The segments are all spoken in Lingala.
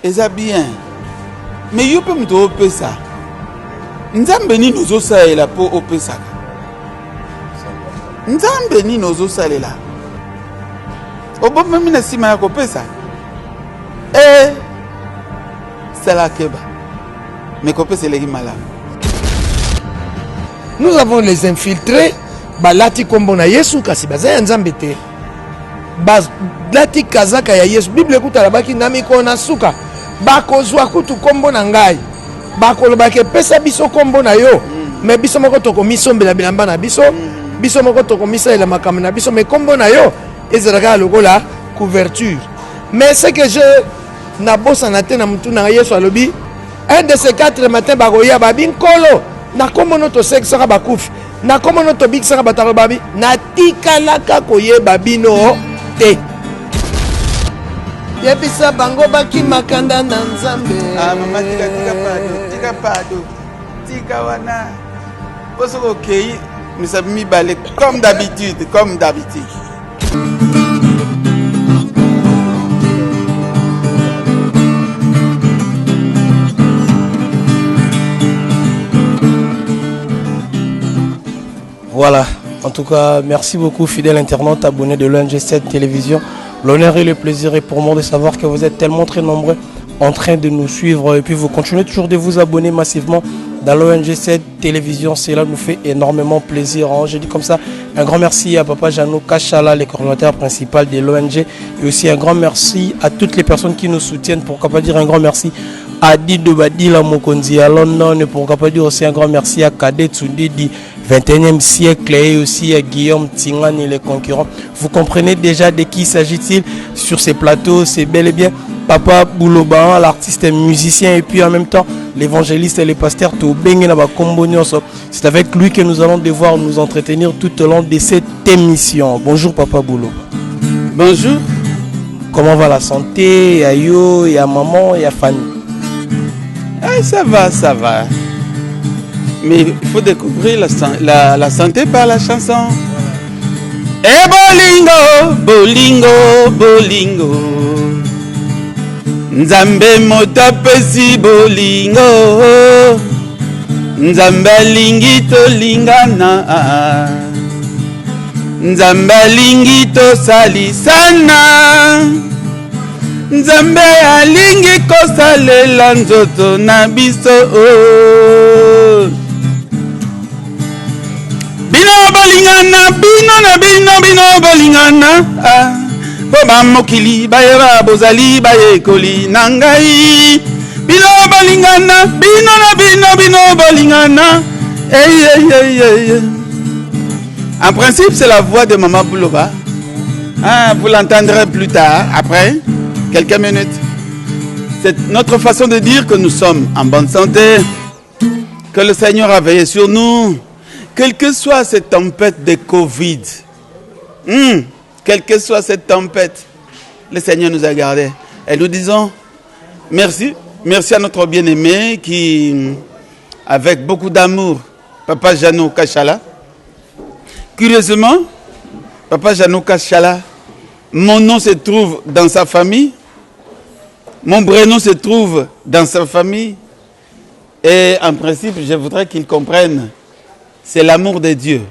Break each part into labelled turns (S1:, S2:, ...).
S1: eza bien. Mais yo pe muto opesa. Nzambe ni nozo salela po opesa. Nzambe ni nozo salela. Obomba mina sima ya kopesa. C'est la keba. Mais kopesa legi malamu.
S2: Nous avons les infiltrés, balati kombo na Yesu kasi bazaya nzambe te. Lati kazaka ya Yesu. Bible kuta labaki nami kona suka. Bakozwa kutu kombo na ngai. Bakolobake pesa biso kombo na yo. Mais biso moko toko misombela bilamba na biso. Biso moko toko misaela makambo na biso. Mais kombo na yo ezalaka lokola couverture. Mais ce que je nabosa na te na mutu na Yesu alobi, un de ces 4 matins bakoya babi nkolo. Na kombo no to seksaka bakufi. Na kombo no to bikisaka batalo babi. Na tikalaka koyeba bino te. Yebisa bango baki makanda na nzambe.
S1: Mama tika pado. Tika wana. Poso okei, misabi balé comme d'habitude.
S3: Voilà, en tout cas, merci beaucoup fidèles internautes abonnés de l'ONG7 Télévision. L'honneur et le plaisir est pour moi de savoir que vous êtes tellement très nombreux en train de nous suivre et puis vous continuez toujours de vous abonner massivement dans l'ONG7 Télévision. Cela nous fait énormément plaisir. Je dis comme ça, un grand merci à Papa Janou Kachala, le coordinateur principal de l'ONG, et aussi un grand merci à toutes les personnes qui nous soutiennent. Pourquoi pas dire un grand merci à Dido Badila Mokonzi à London, et pourquoi pas dire aussi un grand merci à Kadet Tsundidi 21e siècle et aussi à Guillaume Tingani, les concurrents. Vous comprenez déjà de qui s'agit-il sur ces plateaux. C'est bel et bien Papa Bouloba, l'artiste et musicien, et puis en même temps l'évangéliste et le pasteur. C'est avec lui que nous allons devoir nous entretenir tout au long de cette émission. Bonjour Papa Bouloba.
S1: Bonjour.
S3: Comment va la santé? Ya yo, ya maman, ya Fanny?
S1: Ça va. Mais il faut découvrir la santé par la chanson. Bolingo. Nzambe motapesi bolingo. Nzambe lingi to lingana. Nzambe lingi to salisana. Nzambe alingi kosalela nzoto na biso. Bino balingana. Boba mokili bayeba bozali bayekoli nangai. Bino balingana. En principe, c'est la voix de Maman Bouloba. Vous l'entendrez plus tard, après quelques minutes. C'est notre façon de dire que nous sommes en bonne santé, que le Seigneur a veillé sur nous, quelle que soit cette tempête de Covid, quelle que soit cette tempête, le Seigneur nous a gardés. Et nous disons merci à notre bien-aimé qui, avec beaucoup d'amour, Papa Janou Kachala. Curieusement, Papa Janou Kachala, mon nom se trouve dans sa famille, mon prénom se trouve dans sa famille, et en principe, je voudrais qu'ils comprennent, c'est l'amour de Dieu.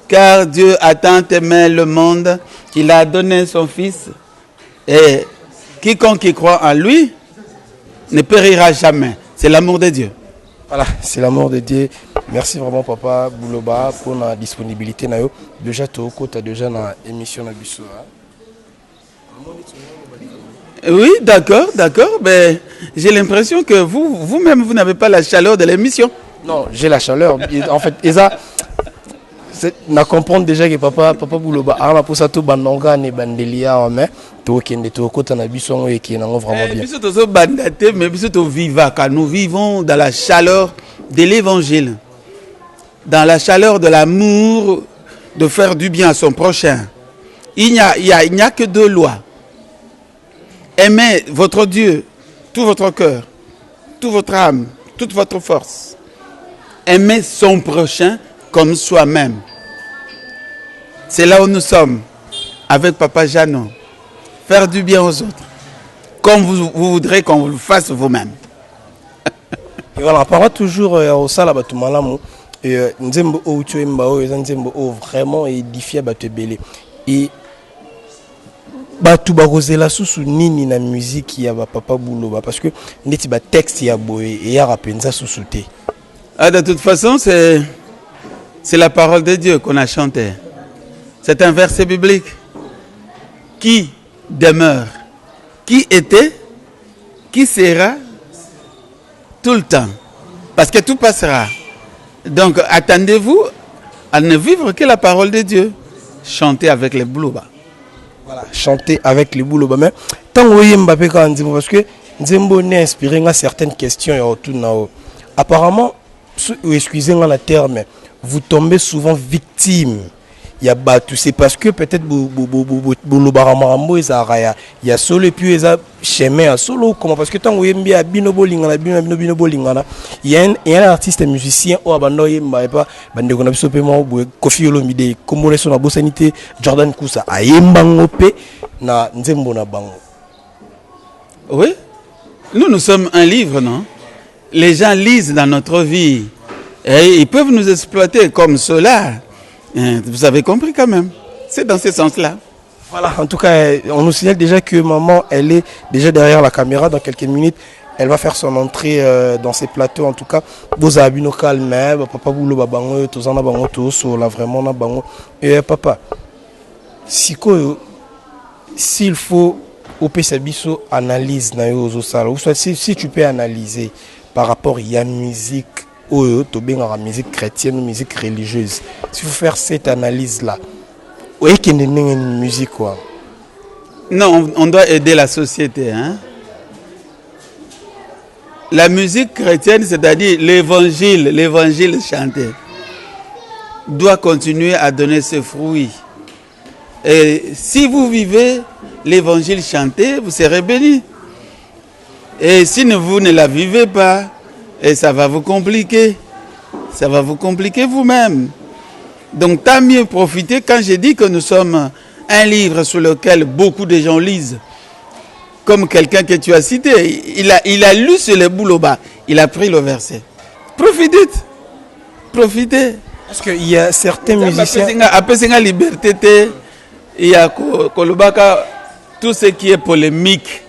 S1: Car Dieu a tant aimé le monde qu'il a donné son Fils, et quiconque y croit en lui ne périra jamais. C'est l'amour de Dieu.
S3: Voilà, c'est l'amour de Dieu. Merci vraiment Papa Bouloba pour la disponibilité. Déjà, tu as déjà dans l'émission.
S1: Oui, d'accord. Mais j'ai l'impression que vous-même, vous n'avez pas la chaleur de l'émission.
S3: Non, j'ai la chaleur. En fait, Eza, on comprend déjà que Papa Bouloba a pour ça tout bandonga ne bandelia mais tout qui est tout côté na biso et qui est vraiment bien.
S1: Biso to bandate mais biso to viva car nous vivons dans la chaleur de l'évangile. Dans la chaleur de l'amour de faire du bien à son prochain. Il n'y a que deux lois. Aimez votre Dieu, tout votre cœur, toute votre âme, toute votre force. Aimez son prochain comme soi-même. C'est là où nous sommes, avec Papa Janou. Faire du bien aux autres. comme vous voudrez qu'on vous le fasse vous-même.
S3: Et voilà, on parle toujours au Salaba Malamu. Et Nzembo Outuemba, Nzembo vraiment édifié Batebele. Et Batu Barosela sous nini na musique ya Papa Bouloba parce que neti ba texte ya boye et ya rapenza sous souté.
S1: Ah, de toute façon, c'est la parole de Dieu qu'on a chanté. C'est un verset biblique. Qui demeure, qui était, qui sera tout le temps. Parce que tout passera. Donc, attendez-vous à ne vivre que la parole de Dieu. Chantez avec les bouloba.
S3: Voilà, chanter avec les bouloba. Mais tant que Mbappé quand Nzembo, parce que Nzembo n'est inspiré à certaines questions autour de apparemment, excusez-moi la terme, vous tombez souvent victime. Il y a battu, c'est parce que peut-être il y a solo et puis il y a chemin à solo comment parce que tant il y a un artiste et musicien au abandon il m'a pas bande qu'on a besoin de Kofi Olomide comme les son à Bossanité Jordan Kousa a yembangope na Nzembo na bango.
S1: Oui, nous sommes un livre, non? Les gens lisent dans notre vie et ils peuvent nous exploiter comme cela. Vous avez compris quand même. C'est dans ce sens-là.
S3: Voilà, en tout cas, on nous signale déjà que maman, elle est déjà derrière la caméra. Dans quelques minutes, elle va faire son entrée dans ces plateaux. En tout cas, vous avez nos calmes, papa boulot babango, tous en abango, tous là vraiment en abango. Et papa, s'il faut au PCBiso analyse na yo ou soit si tu peux analyser par rapport à la musique. La musique chrétienne ou musique religieuse. S'il faut faire cette analyse-là, où est-ce qu'il y a une musique quoi?
S1: Non, on doit aider la société. Hein? La musique chrétienne, c'est-à-dire l'évangile chanté, doit continuer à donner ses fruits. Et si vous vivez l'évangile chanté, vous serez bénis. Et si vous ne la vivez pas, et ça va vous compliquer. Ça va vous compliquer vous-même. Donc, tant mieux profiter quand j'ai dit que nous sommes un livre sur lequel beaucoup de gens lisent. Comme quelqu'un que tu as cité. Il a lu sur les bouloba. Il a pris le verset. Profitez. Profitez.
S3: Parce qu'il y a certains musiciens...
S1: Après, c'est la liberté. Il y a tout ce qui est polémique.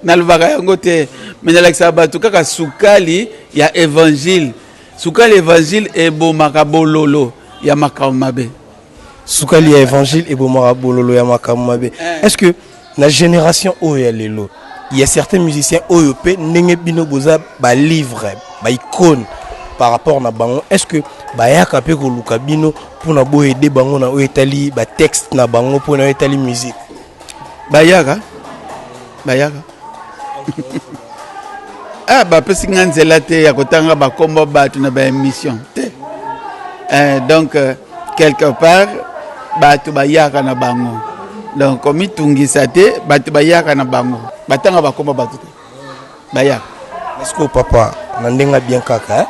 S1: Mais il y a évangile. Soukali évangile et bomakabololo ya makamabe.
S3: Soukali évangile et bomakabololo ya makamabe. Est-ce que la génération oyalelo, il y a certains musiciens oyopé nenge bino boza ba livre, ba icône par rapport na bango. Est-ce que ba yaka pe ko luka bino pour na bo aider bango na oyetali ba texte na bango pour na oyetali musique.
S1: Bayaka. Ah, bah, parce que nganzela te ya kotanga ba kombo batu na ba émission. Donc quelque part batu bayaka na bango. Donc comme itungisa te batu bayaka na bango. Batanga ba kombo batu te. Bayaka.
S3: Est-ce que papa nandenga bien kaka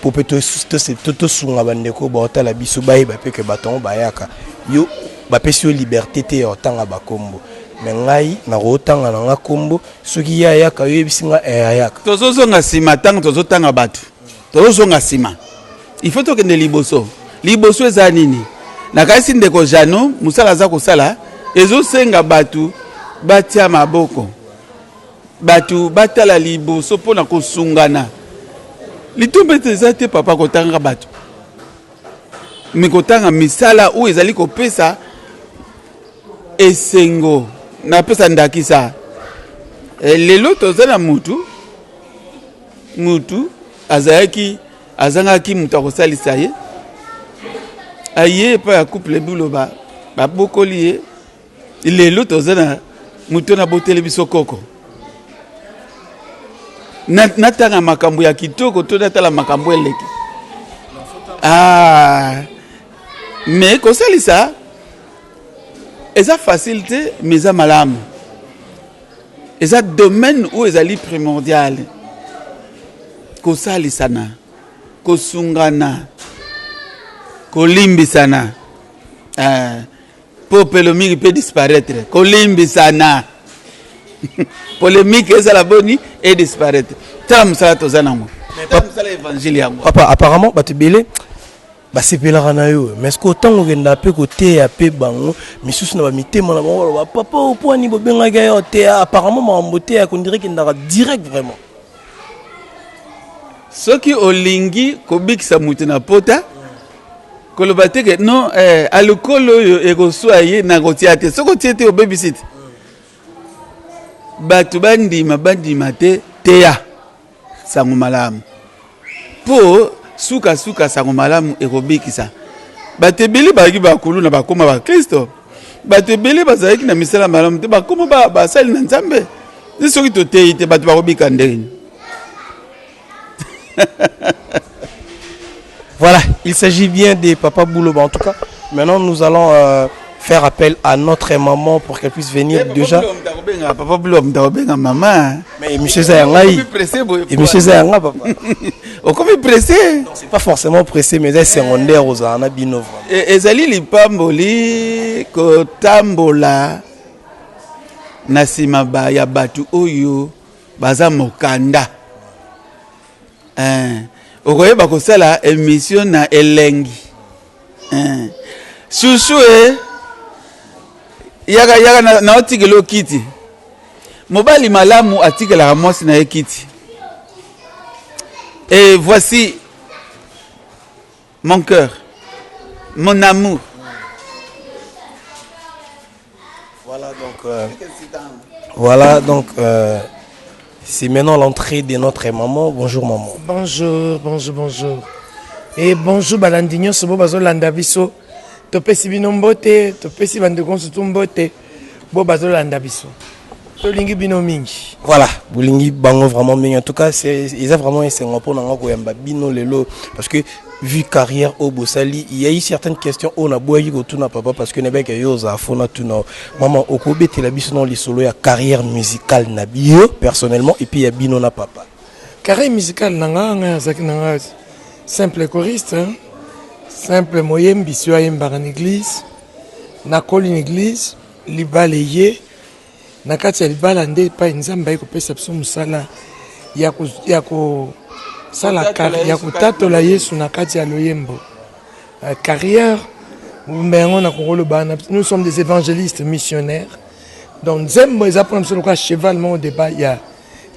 S3: pour peut-être tout sunga bandeko ba otala biso baye ba pe que baton bayaka. Yo ba pesi liberté te otanga ba kombo. Mais ngai na rotanga na ngakombo soki ya yaka yebisinga yaka
S1: tozozonga sima tanga tozotanga batu tozozonga sima il faut que ne liboso eza nini na kasi ndeko jano musala za kosala ezosenga batu batia maboko batu batala liboso pona kosungana litombete eza te papa kotanga batu mikotanga misala ou ezali kopesa esengo na pesa ndakisa lelo tozana mutu azangaki mutu akosalisa ye aye pa ya couple buloba babokoli ye lelo tozana mutu na botele biso koko natanga makambo ya kitoko to natala makambo eleki mais kosalisa eza facilité mais eza malamu eza domaine où ezali primordial kosalisana kosungana kolimbisana po pelo mingi peut disparaître kolimbisana Polémique, et ça la bonne et disparaître. Tam ça tozanamo. Tam ça l'évangile yango.
S3: Papa, apparemment, bah tu belé. Bah c'est pelera na yo. Mais est-ce qu'autant on vient d'appeler côté à pe bango, mais sous na ba mité mon ba papa au point ni bo benga ga yo té apparemment ma mboté on dirait qu'il n'a direct vraiment.
S1: Ce qui olingi kobikisa mutu na pota koloba te ke non alcool oyo ekoswa ye na kotia te soko tie te o babysit batu bandima te teya sango malamu po suka sango malamu ekobikisa batu ebele baki bakulu na bakoma ba Kristo batu ebele bazalaki na misala malamu te bakoma basali na Nzambe ni soki toteyi te batu bakobika ndenge.
S3: Voilà, il s'agit bien des Papa Bouloba. En tout cas, maintenant nous allons faire appel à notre maman pour qu'elle puisse venir déjà.
S1: Papa Bouloba, maman.
S3: Mais monsieur Zayangaï. Et monsieur Zayanga, papa.
S1: Comment il pressé?
S3: C'est pas forcément pressé, mais c'est secondaire aux Anabino.
S1: Et Zali Lipamboli, Kotambola, Nasimaba, Yabatu Oyo, Baza Mokanda. Okoye bakosala émission na elengi chouchou yaka na otikelo kiti mobali malamu atikela mwasi na kiti. Et voici mon cœur, mon amour.
S3: Voilà donc c'est maintenant l'entrée de notre maman. Bonjour maman.
S2: Bonjour. Et bonjour balandinyo sobo bazo landa biso. Topesi bino mbote, topesi bande konsutu mbote. Bo bazo landa biso. Tolingi bino mingi.
S3: Voilà, bolingi bango vraiment mingi. En tout cas, ils ont vraiment essayé pour nanga ko yamba bino lelo parce que vu carrière au Bossali, il y a eu certaines questions on a boyi ko tuna papa parce que nebeka yoza fona tuna maman okobete la biso non li solo ya carrière musicale na bio personnellement et puis ya bino na papa.
S2: Carrière musicale nanga zaki nanga simple choriste, hein? Simple moyembi sur ayemba en église, na koli une église, libaleye na kati ya libala nde pa nzamba iko pesa biso musala yako sala carrière kutatola Yesu na kati ya loyembo carrière mbengo na kongolo bana nous sommes des évangélistes missionnaires donc nzembo eza pour nous le cheval mon débat il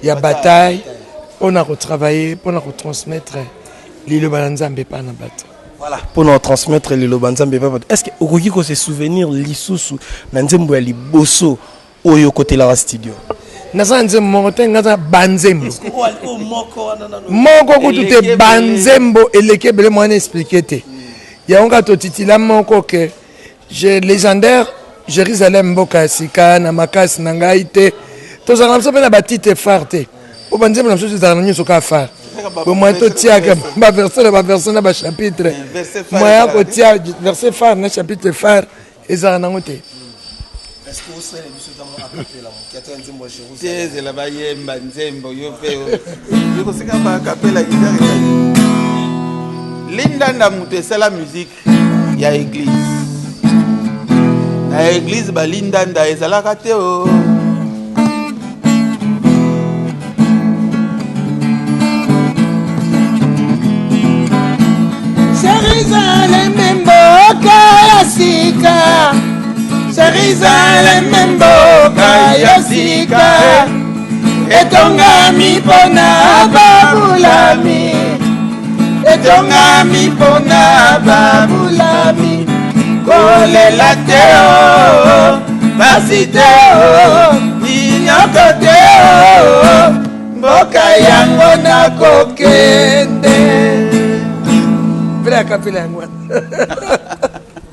S2: y a bataille on a retravaillé pour nous transmettre lilo banzambe pa na bato.
S3: Voilà, pour nous transmettre lilo banzambe pa bato. Est-ce que okoki ko se souvenir lisusu na nzembo ya liboso oyo côté la studio?
S2: Naza nzembo te ngaza banzembo moko kutu te banzembo eleke bele mwana expliquer te ya onga to titila moko ke je légendaire Jérusalem mboka sika na makasi na ngai te to za ngamso na batite farte o banzembo na mso za nanyo soka far bo mwa to tiaka ba verset na ba chapitre mwa ko tia verset far na chapitre far ezara nango te.
S3: Est-ce que vous serez les musiciens dans la capella qui a un zimbo Jérusalem?
S1: C'est la bayemba nzembo yo peo. Yo ko sika ba capella guitare. Linda na mutu c'est la musique ya église. Na église ba linda nda ezala kate o.
S2: Jérusalem mboka ya sika Jérusalem mboka ya sika etongami pona babulami kolela te o basi te o ninyoko te o mboka yango nakokende vrai kapela yango.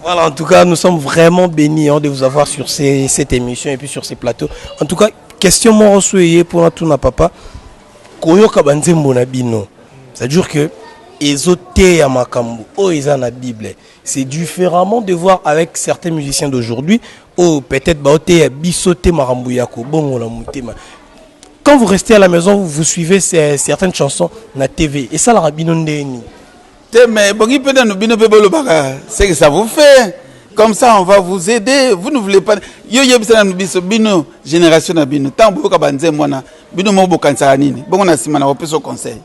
S3: Voilà, en tout cas, nous sommes vraiment bénis de vous avoir sur cette émission et puis sur ces plateaux. En tout cas, question moi pour tout na papa. Koyoka banzembo na bino. C'est-à-dire que ezote ya makambo o eza na Bible. C'est différemment de voir avec certains musiciens d'aujourd'hui ou peut-être baote ya bisote makambo yako bongo la mutema. Quand vous restez à la maison, vous suivez certaines chansons na TV et ça la rabino ndeni.
S1: Mais bon, il peut nous bino pe bolo baka. C'est que ça vous fait. Comme ça, on va vous aider. Vous ne voulez pas. Yo yebisa na biso bino génération na bino. Tant boka banze mwana bino mo bokansa nini. Bongo na sima na opeso conseil.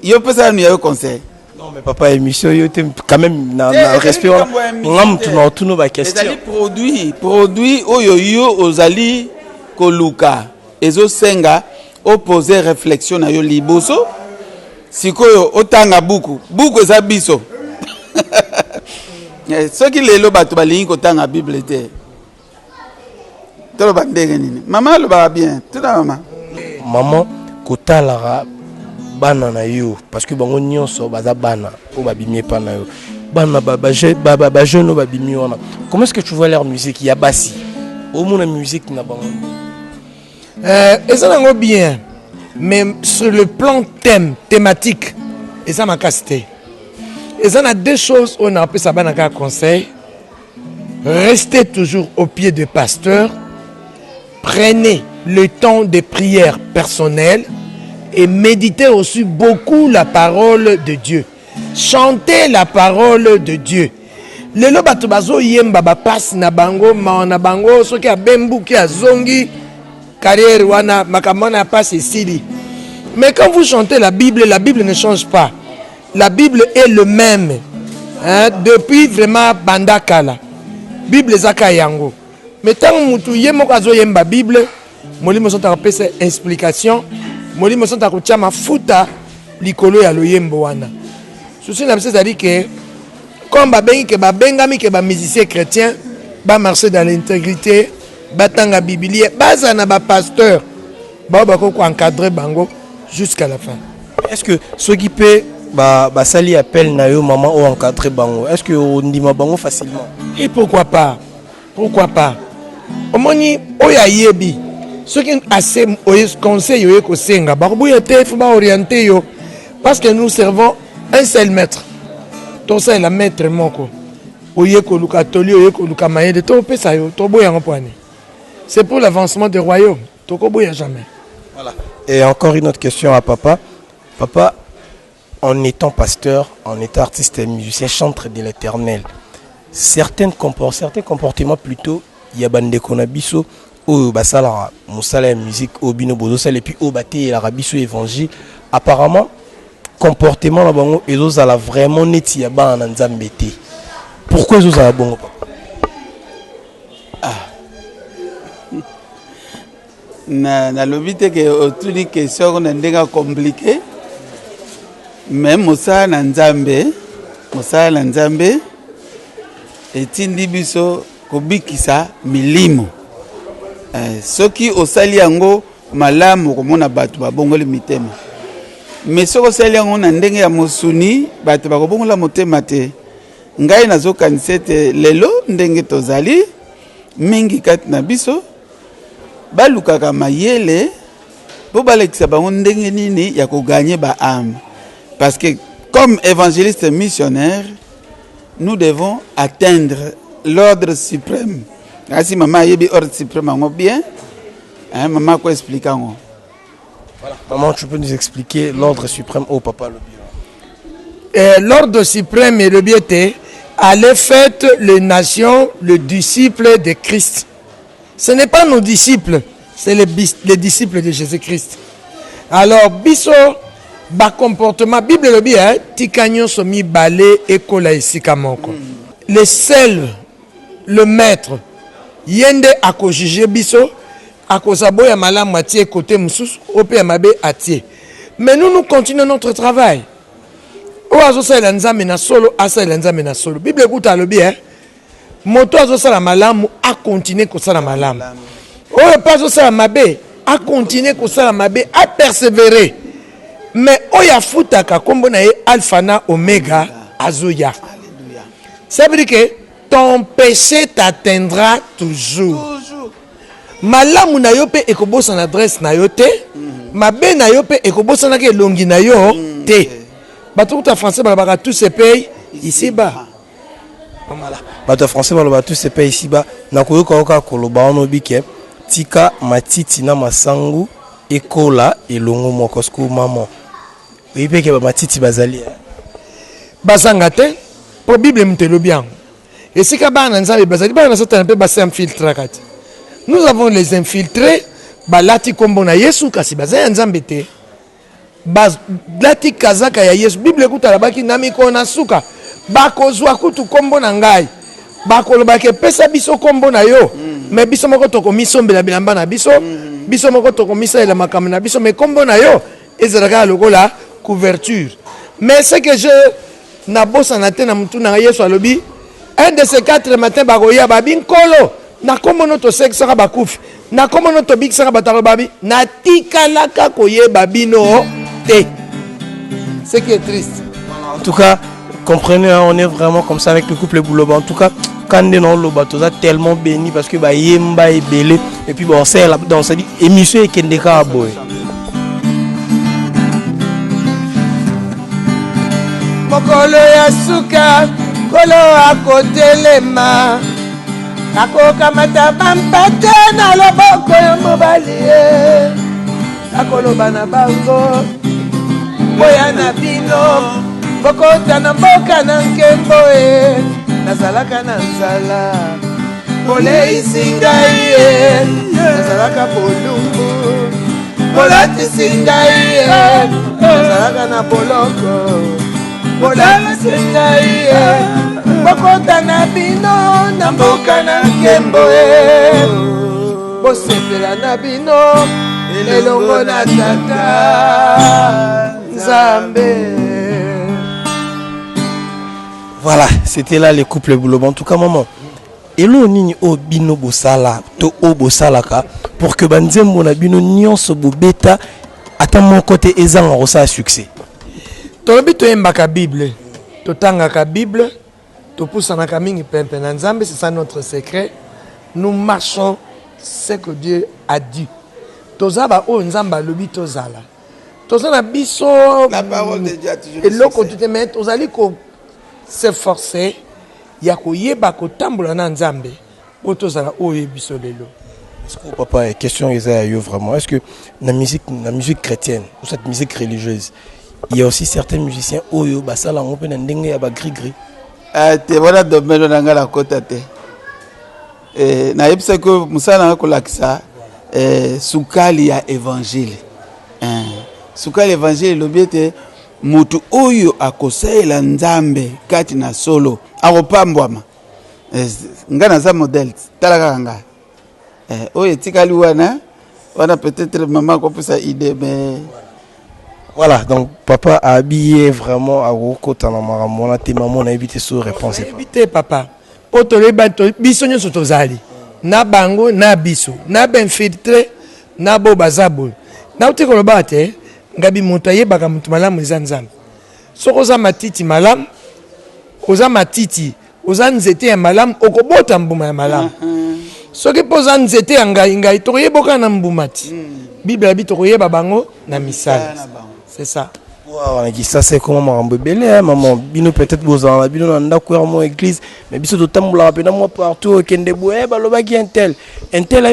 S1: Yo pesa nu ya conseil.
S3: Non mais papa émission yo quand même na respect ngam tout nos ba question.
S1: Les produits oyo yo ozali koluka ezo senga opposer réflexion na yo liboso. Sikoyo otanga buku eza biso. Ce qui lelo bato balingi kotanga Bible te. Tolo bandenge nini. Maman lo ba bien. Tout na maman.
S3: Maman kotalara bana na yo parce que bango nyonso baza bana o babimie pa na yo. Bana ba jeune babimi wana. Comment est-ce que tu vois leur musique ya basi? Au moins la musique na bango.
S2: Ça nango bien. Mais sur le plan thématique, et ça m'a casté. Et ça, on a deux choses, on a appelé ça un conseil. Restez toujours au pied du pasteur. Prenez le temps de prière personnelle et méditez aussi beaucoup la parole de Dieu. Chantez la parole de Dieu. Le bato bazo yemba ba passe na bango na bango soki a bembu ki a zongi carrière wana makamana passe ici. Mais quand vous chantez la Bible ne change pas. La Bible est le même. Hein, depuis vraiment Bandakala. Bible zaka yango. Mais tant mutu yemo kazo yemba Bible, molimo sont à faire explication, molimo sont à kutia mafuta likolo ya loyembo wana. Souci na c'est dire que comme babengami que ba musicien chrétien ba marcher dans l'intégrité, batanga biblique, baza na ba pasteur, ba ko encadrer bango jusqu'à la fin.
S3: Est-ce que ce qui peut sali appelle na yo maman ou encadrer bango? Est-ce que on ndima bango facilement?
S2: Et pourquoi pas? Pourquoi pas? Omoni oya yebi. Ce qui assez conseil yo ko senga ba boya te faut ba orienter yo parce que nous servons un seul maître. Ton seul la maître moko. Oye ko luka toli oye ko luka mayede to pesa yo to boya ngopani. C'est pour l'avancement du royaume. To ko boya jamais.
S3: Voilà. Et encore une autre question à papa. Papa, en étant pasteur, en étant artiste et musicien, chantre de l'Éternel, certains comportements plutôt, il y a bande konabiso, au basala, musala musique, au bino bodosal et puis au bate et l'arabiso évangile. Apparemment, comportement là bango, ils ont la vraiment neti ya ba en nzambete. Pourquoi ils ont la bongo?
S1: Na lobite que toutes les questions on a compliquées. Mais Moussa Nzambe etindi biso kobikisa milimo. Soki osali yango malamu komona bato babongoli mitema. Mais soko osali yango na ndenge ya mosuni bato bakobongola motema te. Ngai nazokanisa ete lelo ndenge tozali mingi kati na biso balukaka mayele po balekisa bango ndenge nini ya koganye ba âme. Parce que comme évangélistes missionnaires, nous devons atteindre l'ordre suprême. Si maman a dit l'ordre suprême, bien, maman quoi expliquer?
S3: Voilà. Maman, tu peux nous expliquer l'ordre suprême au papa le bien?
S2: L'ordre suprême et le bien est aller faire les nations, le disciple de Christ. Ce n'est pas nos disciples, c'est les disciples de Jésus-Christ. Alors, biso ba comportement Bible le bien tikanyo somi balé ekola esika moko. Le seul le maître yende ako juger biso akozabo ya malamu atie côté mususu ope mabe atie. Mais nous continuons notre travail. O azosala nzambe na solo asala nzambe na solo. Bible écoute le bien moto azosala malamu a continuer kosala malamu. O pas azosala mabe a continuer kosala mabe a persévérer. Mais oya futaka kombo na ye alpha na omega azoya. Ça veut dire que ton péché t'atteindra toujours. Malamu na yo pe ekobosa na adresse na yo te. Mabe na yo pe ekobosa na ke longi na yo te. Bato ta français balabaka tous se paye ici bas.
S3: Voilà. Bato français balabaka tous se paye ici bas. Na koyoka oka koloba ono bike tika matiti na masangu ekola elongo moko sku maman. Oui, parce que matiti bazali.
S2: Bazangate, pour Bible mtelo bien. Et si kabana nzambe bazali bana satana pe basi infiltré kati. Nous avons les infiltrés balati kombo na Yesu kasi bazali nzambe te. Lati kazaka ya Yesu Bible kutala baki nami kona suka bakozwa kutu kombo na ngai bakoloba ke pesa biso kombo na yo mais biso moko toko misombela bilamba na biso biso moko toko misaela makambo na biso mais kombo na yo ezalaka lokola couverture mais ce que je nabosa na te na mutu na Yesu alobi un de ces 4 matins bakoya babi nkolo na kombo no to seksaka bakufi na kombo no to bikisaka batalo babi na tikalaka koyeba bino te. Ce qui est triste.
S3: En tout cas, comprenez, hein, on est vraiment comme ça avec le couple Bouloba. En tout cas, quand on est dans le bateau, ça tellement béni parce que bah yemba est belé et puis bon c'est là dans cette émission et kendeka boy.
S2: Mokolo ya suka kolo akotelema akokamata bampate na loboko ya mobali akoloba na bango boya na bino bokota na mboka na nkembo nazalaka na nzala boleisi ngai nazalaka bolumbu bolatisi ngai nazalaka na boloko bolatisi ngai bokota na bino na mboka na nkembo bosepela na bino elongo na tata nzambe.
S3: Voilà, c'était là les couples Bouloba. En tout cas, maman, elo nini o bino bosala to o bosalaka pour que banzembo na bino nyonso bobeta ata mon côté ezanga rosa succès.
S2: Tolobi to embaka Bible, to tangaka Bible, to pusanaka mingi pempe na nzambe, c'est ça notre secret. Nous marchons ce que Dieu a dit. Tozaba o nzamba lobi tozala. Tozana biso
S1: La parole de Dieu a toujours
S2: et loko tu te mets tozali ko s'efforcer ya koyeba kotambola na nzambe po tozala oyo biso lelo.
S3: Est-ce que papa question yo vraiment est-ce que la musique chrétienne ou cette musique religieuse il y a aussi certains musiciens oyo basala ngope na ndenge ya ba gris gris
S1: te bona domelo na ngala kota te na yebisa ko musala na kolakisa sukali ya évangile sukali évangile lobiete mutu oyo akosaela nzambe kati na solo akopambwama ngana za modèle talaka nga oyo tikali wana peut-être maman kopesa idée mais
S3: voilà donc papa a habillé vraiment à kokota na makambo na te maman na éviter sous réponse
S2: éviter papa poto le bato biso nyonso tozali na bango na biso na ben filtré na bo bazabo na uti koloba te ngabi moto ayebaka mutu malamu eza nzambe soko za matiti malamu oza matiti oza nzete ya malamu okobota mbuma ya malamu soki poza nzete ya ngai tokoyeboka na mbuma ti Bible abi tokoyeba bango na misala c'est ça.
S3: Wow, ça c'est comment maman belé maman bino peut-être bozan la bino nda ko mon église mais biso to tambola pe na moi partout kende boye baloba ki intel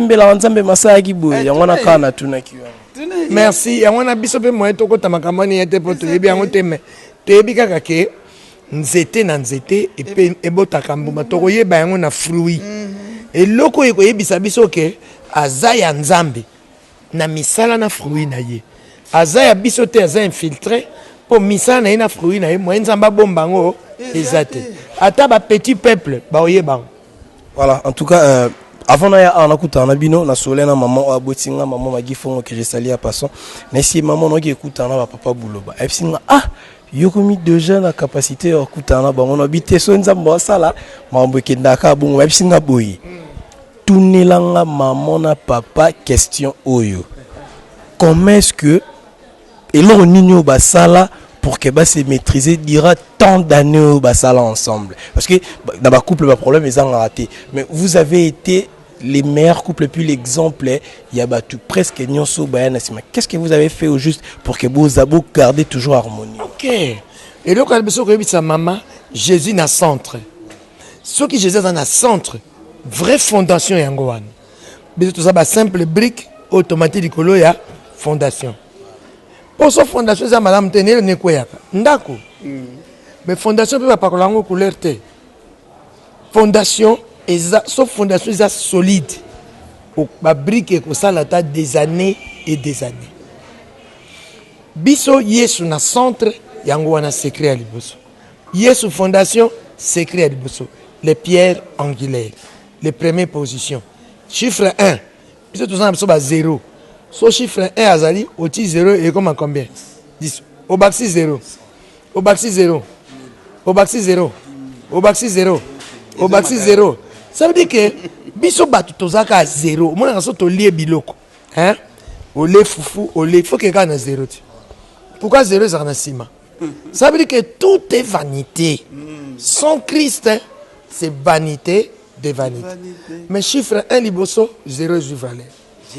S3: mbela nzambe masaki boye yango na kana tuna kiwa.
S2: Merci yango na biso pe moye to kota makamani yete poto yebi yango teme tebi kaka ke nzete na nzete et ebotaka mbuma to koyeba yango na fruit et loko ekoyebisa biso ke azaya nzambe na misala na fruit na ye azaya biso te aza infiltré po misala na ye na fruit na ye moye nzamba bombango ezate ata ba petit peuple ba oyeba.
S3: Voilà, en tout cas avant na écouter na bino na solena maman abotinga maman magifongo que je salue à passant mais si maman no ki écouter na papa Bouloba esinga yokomi déjà na capacité à écouter na bango no bité so nzamba sala mambo kendaka bongo esinga boyi tunelanga maman na papa question oyo comment est-ce que et l'on nino basala pour que bah se maîtriser dira tant d'années au basala ensemble parce que dans ma couple le problème ils ont raté mais vous avez été les meilleurs couples puis l'exemple il y a battu presque nyonso bayana sima qu'est-ce que vous avez fait au juste pour que vous abo garder toujours harmonie.
S2: OK et donc albeso ko sa maman Jésus na centre ce qui Jésus dans na centre vraie fondation yango wana biso to ça ba simple brique automatique likolo ya fondation. Pour sa fondation, ça madame tenir ne koyaka. Ndako. Mais fondation peut pas parler couleur té. fondation sauf fondation eza solide babrique ekosalata des années et des années. Biso Yesu na centre yango wana secret ya liboso. Yesu fondation secret ya liboso. Les pierres angulaires, les premières positions. Chiffre 1. Biso tout ça biso ba 0. So chiffre 1 azali oti 0 et comme combien? 10. Au baxi 0. Au baxi 0. Au baxi 0. Au baxi 0. Au baxi 0. Ça veut dire que biso batu tozaka à 0. Mona so to lie biloko. Hein? Au lait foufou, au lait, il faut que quelqu'un ait 0. Pourquoi 0 c'est un ciment? Ça veut dire que tout est vanité. Sans Christ, hein, c'est vanité de vanité. Mais chiffre 1 liboso, 0 est valeur.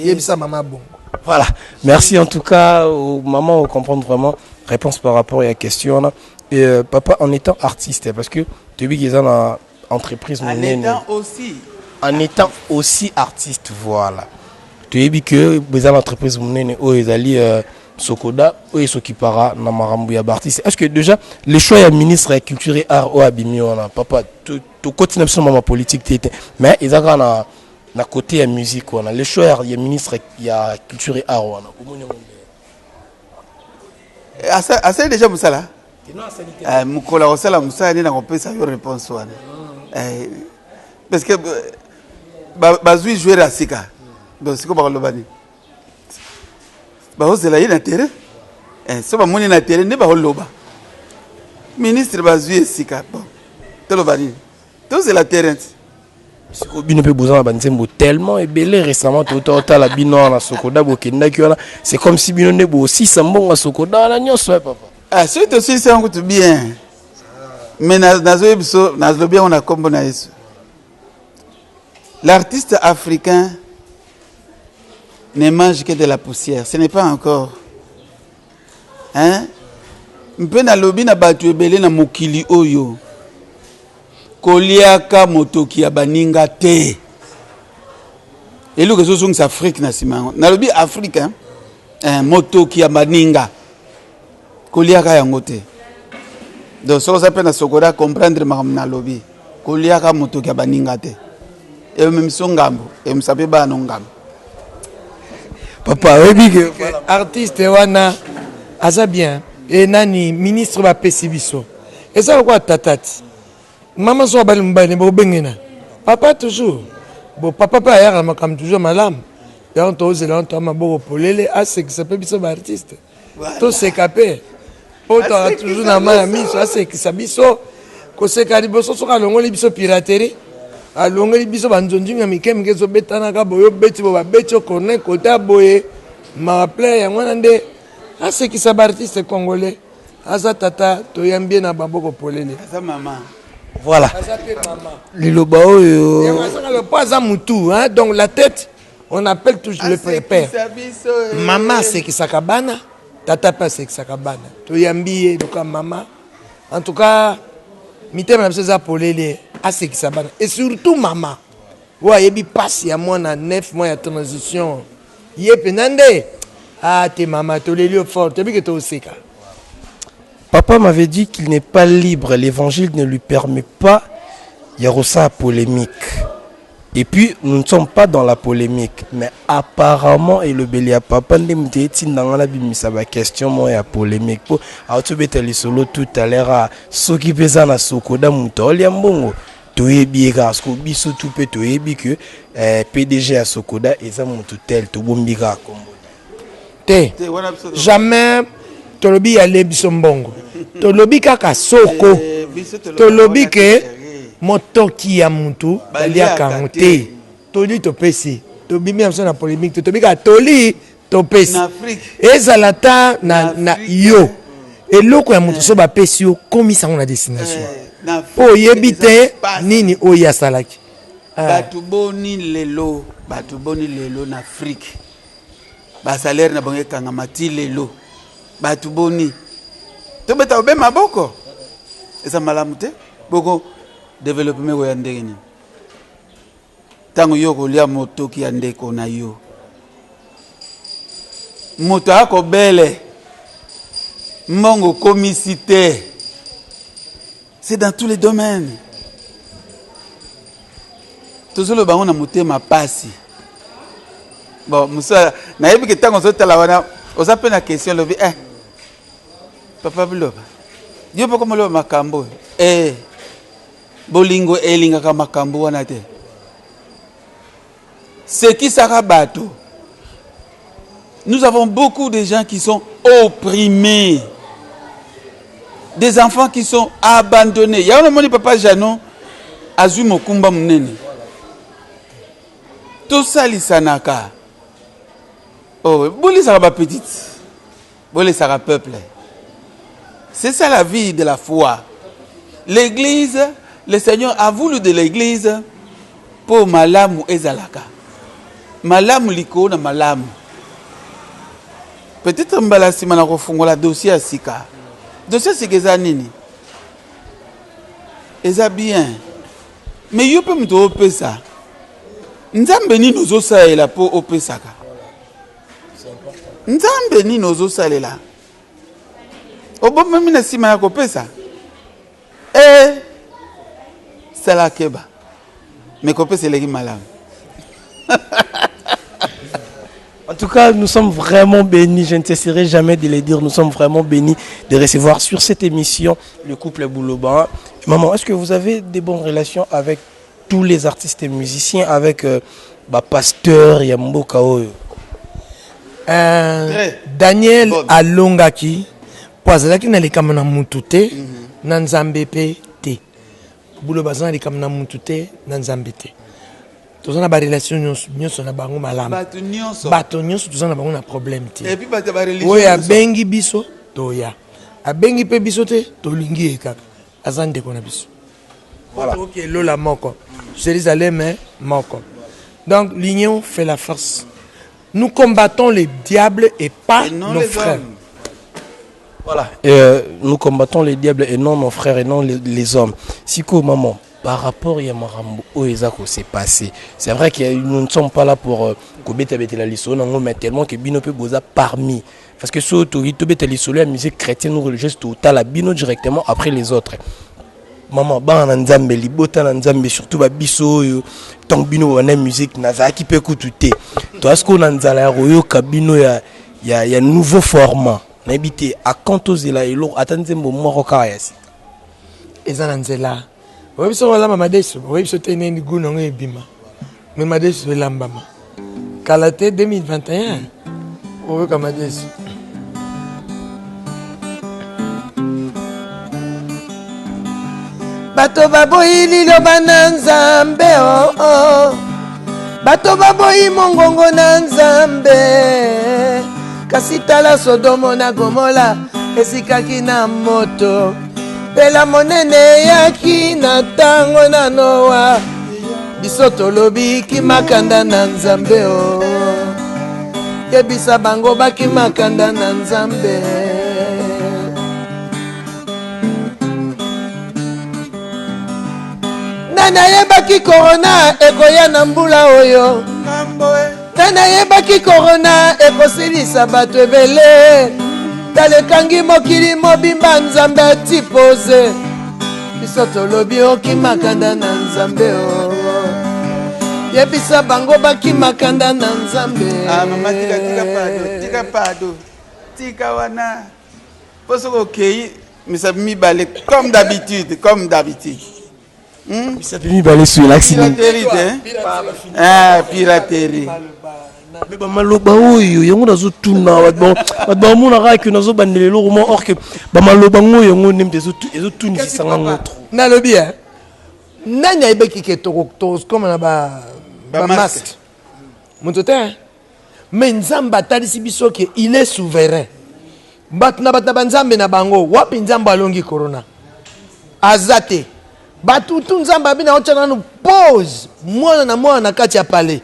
S2: Et ça maman bon.
S3: Voilà. Merci en tout cas aux mamans au comprendre vraiment réponse par rapport à la question là. Et papa en étant artiste parce que tu dis qu'ils ont une entreprise en étant aussi artiste voilà. Tu dis que vous avez l'entreprise monnaie où ils allaient Sokoda ou ils s'occupera na marambu ya artiste. Est-ce que déjà les choix ya ministre culture et art au abimio papa tu continues sur ma politique mais ils ont na côté ya musique on a les choix ya ministre ya culture et art on
S1: a ça déjà musala mukola osala musala na kopesa yo réponse wana parce que bazui jouer à sika donc c'est comme lobani bazela ina terrain so ba moni na terrain ne ba loba ministre bazui sika bon to lobani to c'est la terrain.
S3: Bino pe bozana banzembo tellement ébélé récemment tout la bino na Sokoda bokenda ki wana c'est comme si bino ne bo aussi sambonga Sokoda na nyonso papa
S1: ah c'est aussi c'est encore tout bien mais nazo biso nazo bien on a kombo na Yesu l'artiste africain ne mange que de la poussière ce n'est pas encore hein mpe na lobi na batu ebele na mokili oyo koliaka motoki ya baninga te eluka so ngisa Afrique na sima na lobi Afrique motoki ya baninga koliaka yango te donc so ça peut na Sokoda comprendre na lobi koliaka motoki ya baninga te et même son ngambo et msape ba no ngambo
S2: papa oui que artiste wana aza bien et nani ministre ba pesibiso et ça quoi tatati maman so bali mbane bo bengena papa toujours bon papa pa ya makam toujours malam ya on tose là on t'a maboko polele a c'est que ça peut biso ba artiste to se capé autant toujours na mami so c'est que ça biso ko se karibo so so ka longoli biso piraterie a longoli biso banjonjinga mikemike zo betana ka boyo beti bo ba beti corner côté boye ma play ya ngwana nde a c'est que ça ba artiste congolais asa tata to yambie na baboko polele
S1: asa maman.
S3: Voilà. Les lobao
S2: donc la tête, on appelle toujours le père. Maman c'est qui sakabana, tata pas c'est qui sakabana. To yambiye donc maman. En tout cas, mité même ces apolélé, ah c'est qui sabana. Et surtout maman. Ouais, yebi passe ya moi na 9 mois de transition. Yepenande. Ah tes maman, to les lieux forts, tu que to seka.
S3: Papa m'avait dit qu'il n'est pas libre, l'évangile ne lui permet pas, il y a ça polémique. Et puis, nous ne sommes pas dans la polémique, mais apparemment, et le bélier papa, nous dans la question, moi, il y a polémique. Alors, tu peux te solo tout à l'heure, ce qui pèse à Sokoda, Moutoli, Mbongo, tu es bien, parce que biso tout peut te dire que PDG à Sokoda, et ça, mon tel, tout bon, biga,
S2: jamais. Tolobi ya lebiso mbongo tolobi kaka soko tolobi ke motoki ya mutu balia kangote toli topesi tobimi amso na polémique tobi ka toli topesi ezalata na yo eloko ya mutu so ba pesi yo komisa na destination po yebite nini oya salaki
S1: batu boni lelo na Afrique ba salaire na bango kangamati lelo batu boni to beta obe maboko esa malamu te boko développement ko ya ndenge ni tango yo ko lia motoki ya ndeko na yo moto ako bele mongo comicité c'est dans tous les domaines Toujours le bango na motema pasi. Bon, Moussa, naïbi que tant qu'on se la wana, on s'appelle la question le Papa Buloba. Dieu pas comme le makambo. Bolingo elinga ka makambo wana te. C'est qui sera bateau. Nous avons beaucoup de gens qui sont opprimés. Des enfants qui sont abandonnés. Il y a un moment papa Janon Azu Mokumba Munene. Tout ça lisanaka. Oh, Bouli sera petite. Bouli sera peuple. C'est ça la vie de la foi. L'église, le Seigneur a voulu de l'église pour malamu ezalaka. Malamu liko na malamu. Peut-être mbala simana ko fungola dossier à sika. Dossier c'est que nini. Eza bien. Mais yo peut me opé ça. Nzambe ni nozo saela pour opé saka. Nzambe ni nozo salela. Obo mimi na simana ko pesa. C'est la keba. Mais ko pesa legi malamu.
S3: En tout cas, nous sommes vraiment bénis, je ne cesserai jamais de le dire, nous sommes vraiment bénis de recevoir sur cette émission le couple Bouloba. Maman, est-ce que vous avez des bonnes relations avec tous les artistes et musiciens, avec Pasteur Yamboka Oyo?
S2: Daniel Alongaki, Poazalaki na likamana mutute, Nanzambe te. Bouloba zan likamana mutute, Nanzambe te. Tous na ba relation nyonso na bango malamu. Bato nyonso tous na bango na problème te.
S1: Et puis ba religion.
S2: Oui, abengi biso toya. Abengi pe biso te tolingi ekaka. Azande kona biso. Voilà. OK, lola moko. Jérusalem moko. Donc l'union fait la force. Nous combattons les diables et pas nos frères.
S3: Voilà. Nous combattons les diables et non nos frères et non les hommes. Siko maman, par rapport à Yamarambo, Oezako s'est passé. C'est vrai que nous ne sommes pas là pour Kobeta la lisso, mais tellement que Bino peut boza parmi. Parce que ce Tobeta lisso, la musique chrétienne ou religieuse, tout à Bino directement après les autres. Maman, ban Nzambe, libota Nzambe, surtout Biso, tant Bino wana musique, Nazaki peut écouter. Toi, ce qu'on a Nzala Royo, Kabino, il y a un nouveau format. N'habitez à Cantozela et l'eau, attendez mon Marocain.
S2: Et ça, Nzela. Oui, c'est là, maman, oui, c'est un goût, et bima. Mais ma décision est l'ambama. Kalaté 2021. Oui, comme ma décision. Bato baboyi liloba na Nzambe oh oh. Bato baboyi mongongo na Nzambe. Kasi tala Sodomo na Gomora esikaki na moto. Pela monene yaki na tango na Noa. Biso tolobi kimakanda na Nzambe oh. Yebisa bango bakimakanda na Nzambe. Nana yebaki corona ekoya na mbula oyo. Nana yebaki corona ekosilisa bato ebele. Talekangi mokili mobimba Nzambe atipose. Biso tolobi okimakanda na Nzambe o. Yebisa bango bakimakanda na Nzambe.
S1: Ah mama tika pado. Tika wana. Poso okei mi balé comme d'habitude.
S3: Misapimi balé sur l'accident.
S1: Piraterie.
S3: Mais bamaloba oyo yango nazotuna ba mona ka ke nazobandela lo mo or que bamaloba ngoyo yango nemte ezotuni sanga ngotro
S2: na lobi nanya ibeki ke tokos comme na ba masque montote mais Nzamba talisi biso ke il est souverain bat na Nzambe na bango wapi Nzamba alongi corona azate batutu Nzamba bina ochana no pause mwana na kati ya palais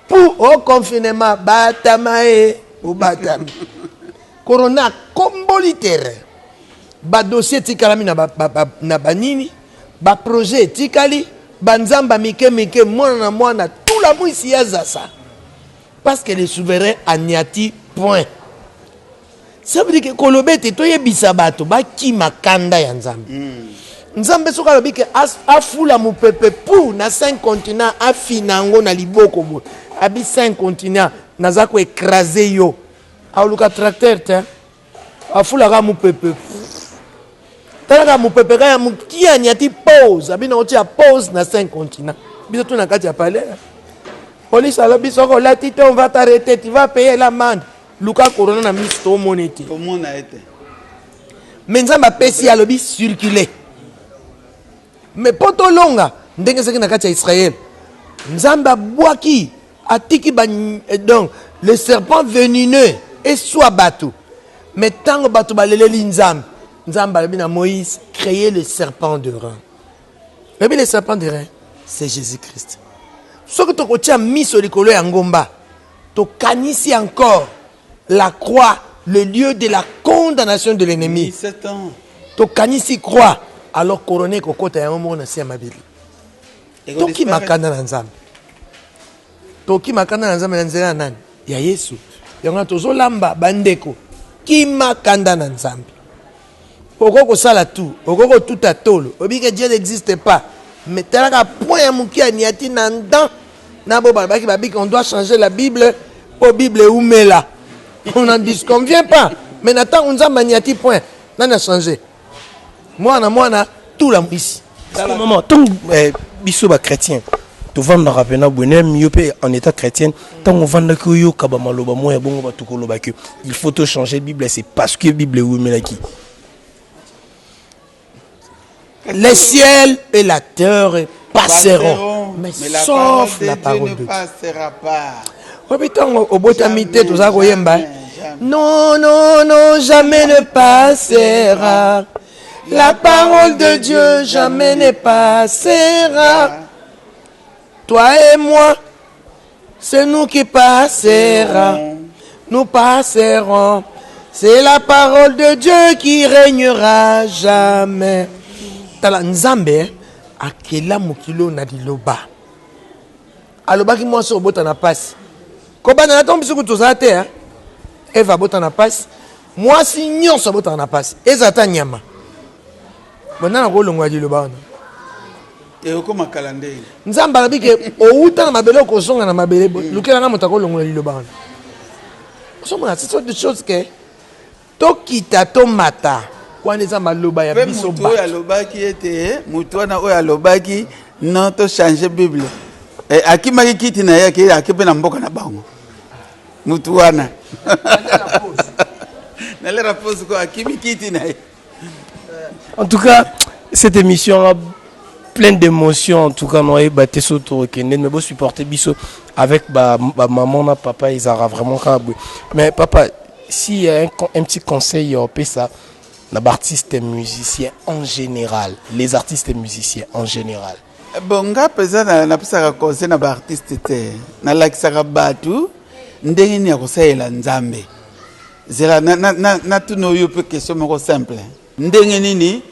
S2: pour au confinement batamae ou batami corona combolitere ba dossier tikalami na banini ba projet tikali banzamba mike mwana tout la mwisi yaza ça parce que les souverains aniati point ça veut dire que kolobete to yebisa bato ba ki makanda ya Nzambe nzambe soki alobi ke afula mopepe pour na 5 continents afina yango na liboko boye abi 5 continents naza koekrase yo aoluka tracteur te afulaka mopepe talaka mopepe kaya mokia niati pause abi na otia pause na 5 continents biso tu na kati ya palais police alobi soko olati te on va t'arrêter tu vas payer l'amende luka corona na miso tomona ete mais nzambe apesi alobi circuler mais poto longa ndenge seki na kati ya Israël nzambe abwaki atiki donc le serpent venimeux et soit bateau mais tango bateau baleleli nzambe alobi na Moïse créer le serpent de rein. Mais le serpent de rein c'est Jésus-Christ. Ce que tu as mis sur le colo ya ngomba to kanisi encore la croix, le lieu de la condamnation de l'ennemi.
S1: 17 ans.
S2: To kanisi croix alors couronné kokota ya mo na sia mabili. Toki makanda na nzambe. Toki makanda na nzambe na nzela nani? Ya Yesu. Yanga tozo lamba bandeko. Ki makanda na nzambe. Okoko sala tout, okoko tout à tolo. Obi que Dieu n'existe pas. Mais talaka point ya mukia niati na ndan. Na bo babaki babi qu'on doit changer la Bible au Bible oumela. On n'en disconvient pas. Mais n'attend on nzamba niati point. Nana changer. Moi tout la ici.
S3: Maman, tant biso ba chrétien, to vendre rapena bonne miopé en état chrétien, tant on vendre que yo kabamaloba moya bongo ba tukoloba que il faut te changer de Bible, c'est parce que Bible ou melaki.
S2: Les ciels et la terre passeront, mais sauf la parole de Dieu.
S1: Passera pas.
S2: Oh putain, au botamité tout ça koyemba. Non, non, non, jamais ne passera. La parole de Dieu jamais ne passera. Toi et moi, c'est nous qui passerons. Nous passerons. C'est la parole de Dieu qui régnera jamais. Tala nzambe akela mukilo na diloba. Aloba ki moi so bota na passe. Ko bana na tombi suku tozate hein. Eva bota na passe. Moi si nyon so bota na passe. Ezata nyama. Bona na ko longwa diloba ona.
S1: Et okoma calendrier.
S2: Nzamba la bike outa na mabele ko zonga na mabele lukela na motako longwa diloba ona. So mona c'est des choses que to kita to mata. Quand les hommes aloba ya biso ba.
S1: Mutu alobaki ete mutu na oya alobaki non to changer Bible. Et akimaki kiti na yake akipe na mboka na bango. Mutu wana. Na le rappose ko akimi kiti na.
S3: En tout cas, cette émission a plein d'émotions. En tout cas, nous avons battu sur le Kenya, mais bon supporter biso avec maman et papa, ils aura vraiment kabou. Mais papa, s'il y a un petit conseil au ça. Les artistes et musiciens en général, les artistes et musiciens en général.
S1: Bon, nga pesa na pesa conseil na ba artiste te. Na lakisaka batu ndenge ni akosayela nzambe. Zela na tuno yo pe question moko simple. Ndenge nini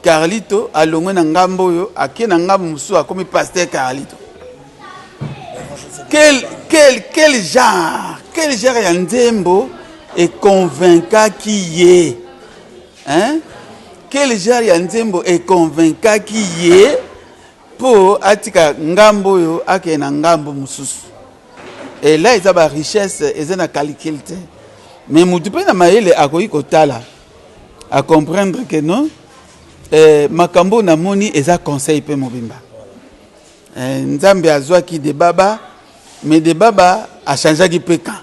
S1: Carlito alongwe na ngambo yo ake na ngambo musu akomi pasteur Carlito. Quel genre ya nzembo est convaincant qui est. Hein? Quel genre ya nzembo est convaincant qui est pour atika ngambo yo ake na ngambo mususu. Et là ils ont la richesse ils ont la qualité. Mais mutu pe na maele akoyi kotala à comprendre que non makambo na moni eza conseil pe mobimba. Nzambe azwaki de baba mais de baba a changé ki pe kan.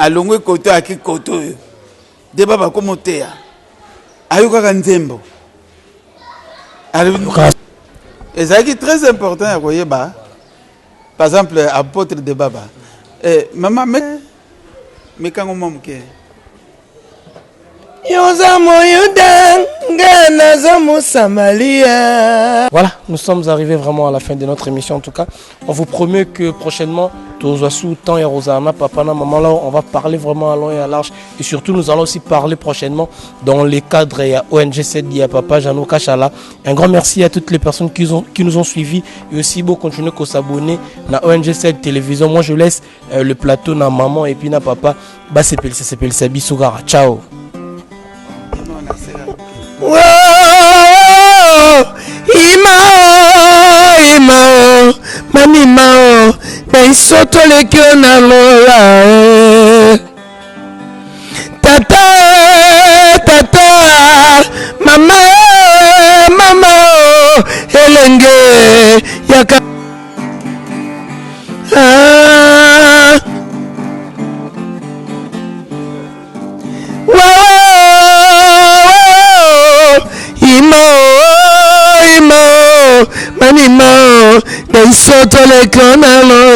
S1: Alongwe koto aki koto de baba komotea. Ayuka nzembo. Et ça qui est très important à koyeba. Par exemple apôtre de baba. Maman mais quand on m'aime
S3: Voilà, nous sommes arrivés vraiment à la fin de notre émission en tout cas. On vous promet que prochainement, Tozoasu, Tan et Rosana, Papa, Maman, là, on va parler vraiment à long et à large. Et surtout, nous allons aussi parler prochainement dans les cadres et à ONG 7 à Papa, Jano Kachala. Un grand merci à toutes les personnes qui nous ont suivis et aussi beau continuer à s'abonner à ONG 7 télévision. Moi, je laisse le plateau à Maman et puis à Papa. Bah, c'est Sabi Sougara. Ciao.
S2: Wow. isoto leki na lola tata tata mama mama elenge yaka manimo daisoto le kanalo